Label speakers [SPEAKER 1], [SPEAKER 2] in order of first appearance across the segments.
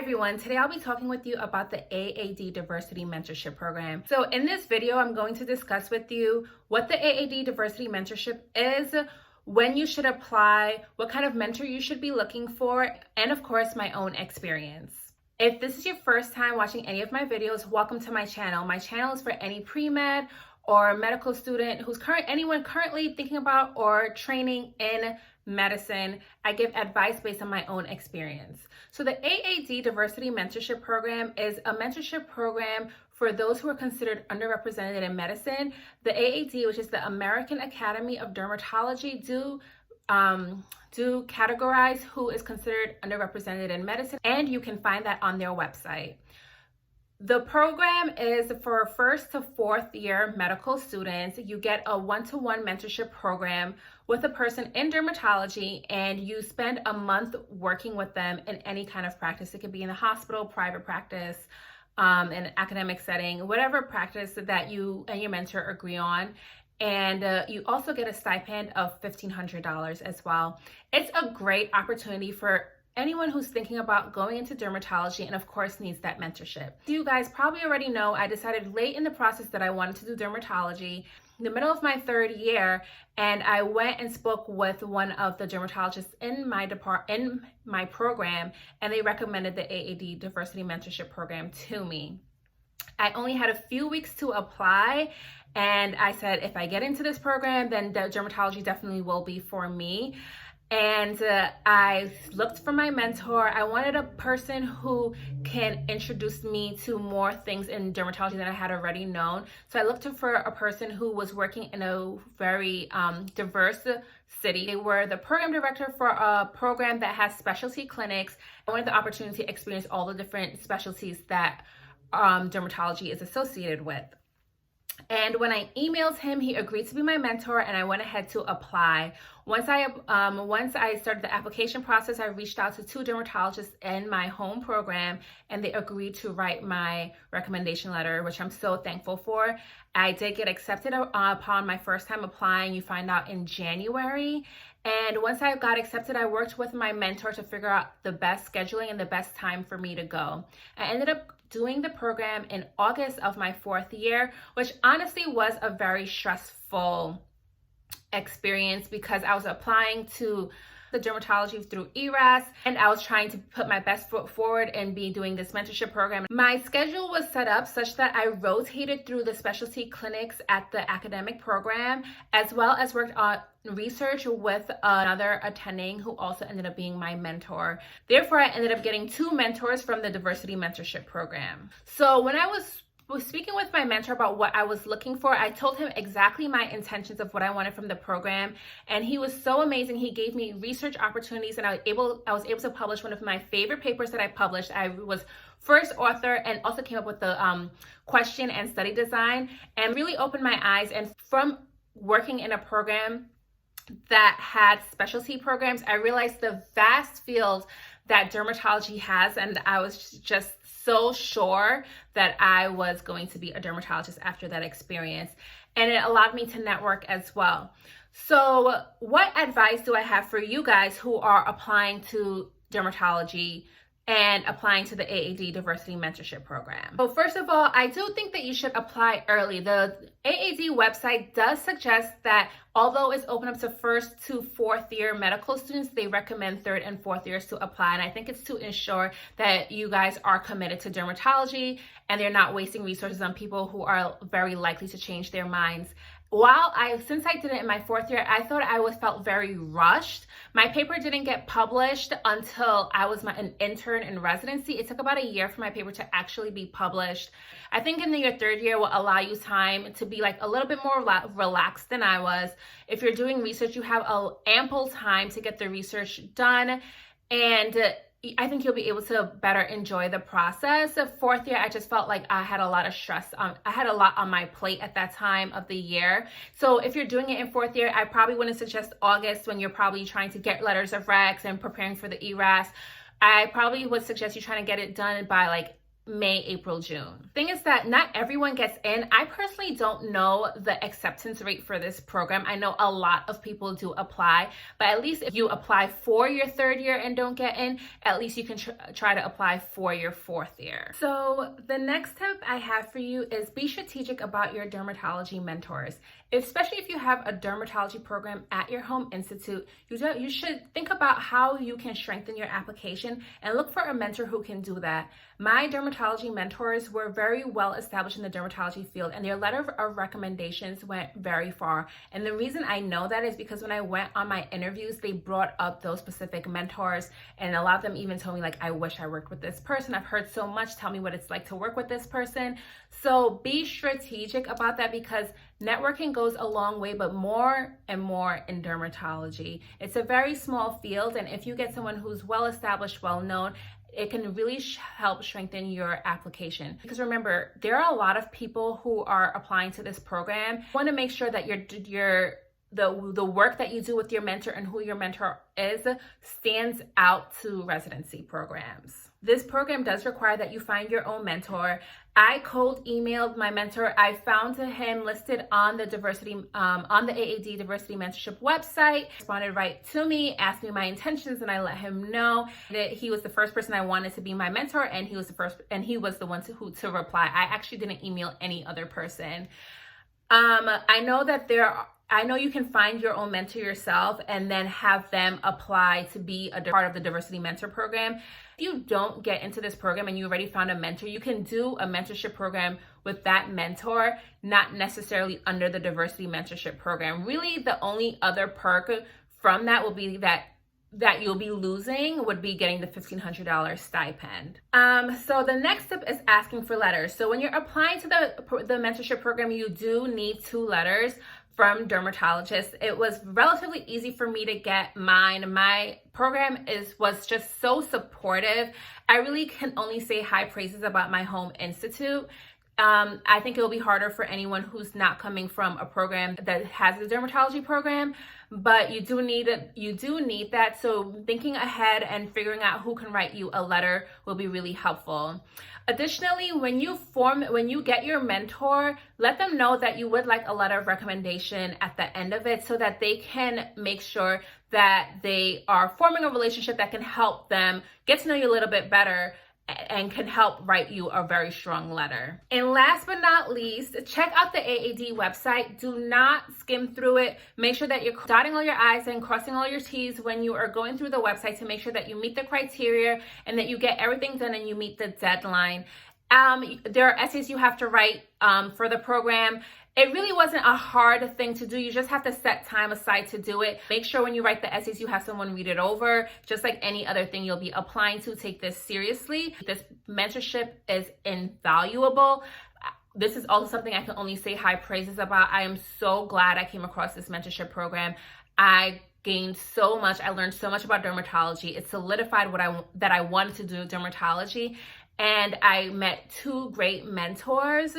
[SPEAKER 1] everyone, today I'll be talking with you about the AAD Diversity Mentorship Program. So in this video, I'm going to discuss with you what the AAD Diversity Mentorship is, when you should apply, what kind of mentor you should be looking for, and of course, my own experience. If this is your first time watching any of my videos, welcome to my channel. My channel is for any pre-med or medical student anyone currently thinking about or training in medicine. I give advice based on my own experience. So the AAD Diversity Mentorship Program is a mentorship program for those who are considered underrepresented in medicine. The AAD, which is the American Academy of Dermatology, do categorize who is considered underrepresented in medicine, and you can find that on their website. The program is for first to fourth year medical students. You get a one-to-one mentorship program with a person in dermatology, and you spend a month working with them in any kind of practice. It could be in the hospital, private practice, in an academic setting, whatever practice that you and your mentor agree on. And you also get a stipend of $1,500 as well. It's a great opportunity for anyone who's thinking about going into dermatology and of course needs that mentorship. You guys probably already know I decided late in the process that I wanted to do dermatology in the middle of my third year, and I went and spoke with one of the dermatologists in my program, and they recommended the AAD Diversity Mentorship Program to me. I only had a few weeks to apply, and I said, if I get into this program, then the dermatology definitely will be for me. And I looked for my mentor. I wanted a person who can introduce me to more things in dermatology than I had already known. So I looked for a person who was working in a very diverse city. They were the program director for a program that has specialty clinics. I wanted the opportunity to experience all the different specialties that dermatology is associated with. And when I emailed him, he agreed to be my mentor, and I went ahead to apply. Once I started the application process, I reached out to two dermatologists in my home program, and they agreed to write my recommendation letter, which I'm so thankful for. I did get accepted upon my first time applying. You find out in January. And once I got accepted, I worked with my mentor to figure out the best scheduling and the best time for me to go. I ended up doing the program in August of my fourth year, which honestly was a very stressful experience because I was applying to the dermatology through ERAS, and I was trying to put my best foot forward and be doing this mentorship program. My schedule was set up such that I rotated through the specialty clinics at the academic program, as well as worked on research with another attending who also ended up being my mentor. Therefore, I ended up getting two mentors from the Diversity Mentorship Program. So when I was speaking with my mentor about what I was looking for, I told him exactly my intentions of what I wanted from the program, and he was so amazing. He gave me research opportunities, and I was able to publish one of my favorite papers that I published. I was first author and also came up with the question and study design, and really opened my eyes. And from working in a program that had specialty programs, I realized the vast field that dermatology has, and I was just so sure that I was going to be a dermatologist after that experience. And it allowed me to network as well. So what advice do I have for you guys who are applying to dermatology and applying to the AAD Diversity Mentorship Program? So first of all, I do think that you should apply early. The AAD website does suggest that although it's open up to first to fourth year medical students, they recommend third and fourth years to apply. And I think it's to ensure that you guys are committed to dermatology and they're not wasting resources on people who are very likely to change their minds. Since I did it in my fourth year, I thought felt very rushed. My paper didn't get published until I was an intern in residency. It took about a year for my paper to actually be published. I think in your third year will allow you time to be a little bit more relaxed than I was. If you're doing research, you have ample time to get the research done, and I think you'll be able to better enjoy the process. The fourth year, I just felt like I had a lot of stress. I had a lot on my plate at that time of the year. So if you're doing it in fourth year, I probably wouldn't suggest August when you're probably trying to get letters of recs and preparing for the ERAS. I probably would suggest you trying to get it done by May, April, June. Thing is that not everyone gets in. I personally don't know the acceptance rate for this program. I know a lot of people do apply, but at least if you apply for your third year and don't get in, at least you can try to apply for your fourth year. So the next tip I have for you is be strategic about your dermatology mentors. Especially if you have a dermatology program at your home institute, you should think about how you can strengthen your application and look for a mentor who can do that. My dermatology mentors were very well established in the dermatology field, and their letter of recommendations went very far. And the reason I know that is because when I went on my interviews, they brought up those specific mentors, and a lot of them even told me, like, I wish I worked with this person. I've heard so much. Tell me what it's like to work with this person. So be strategic about that, because networking goes a long way, but more and more in dermatology. It's a very small field, and if you get someone who's well established, well known, it can really help strengthen your application. Because remember, there are a lot of people who are applying to this program. You want to make sure that the work that you do with your mentor and who your mentor is stands out to residency programs. This program does require that you find your own mentor. I cold emailed my mentor. I found him listed on the AAD Diversity Mentorship website. He responded right to me, asked me my intentions, and I let him know that he was the first person I wanted to be my mentor, and he was the one to reply. I actually didn't email any other person. I know you can find your own mentor yourself and then have them apply to be a part of the Diversity Mentor Program. If you don't get into this program and you already found a mentor, you can do a mentorship program with that mentor, not necessarily under the Diversity Mentorship Program. Really, the only other perk from that will be that you'll be losing would be getting the $1,500 stipend. So the next step is asking for letters. So when you're applying to the mentorship program, you do need 2 letters from dermatologists. It was relatively easy for me to get mine. My program was just so supportive. I really can only say high praises about my home institute. I think it'll be harder for anyone who's not coming from a program that has a dermatology program, but you do need that. So thinking ahead and figuring out who can write you a letter will be really helpful. Additionally, when you get your mentor, let them know that you would like a letter of recommendation at the end of it, so that they can make sure that they are forming a relationship that can help them get to know you a little bit better and can help write you a very strong letter. And last but not least, check out the AAD website. Do not skim through it. Make sure that you're dotting all your I's and crossing all your T's when you are going through the website to make sure that you meet the criteria and that you get everything done and you meet the deadline. There are essays you have to write for the program. It really wasn't a hard thing to do. You just have to set time aside to do it. Make sure when you write the essays, you have someone read it over. Just like any other thing you'll be applying to, take this seriously. This mentorship is invaluable. This is also something I can only say high praises about. I am so glad I came across this mentorship program. I gained so much. I learned so much about dermatology. It solidified that I wanted to do dermatology. And I met 2 great mentors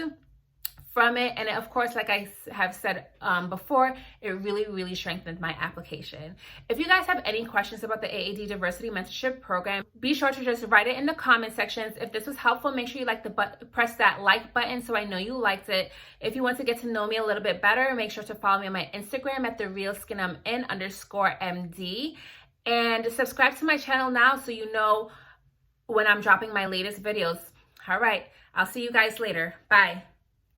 [SPEAKER 1] from it. And of course, like I have said before, it really, really strengthened my application. If you guys have any questions about the AAD Diversity Mentorship Program, be sure to just write it in the comment sections. If this was helpful, make sure you press that like button so I know you liked it. If you want to get to know me a little bit better, make sure to follow me on my Instagram at therealskinim_MD, and subscribe to my channel now so you know when I'm dropping my latest videos. All right, I'll see you guys later. Bye.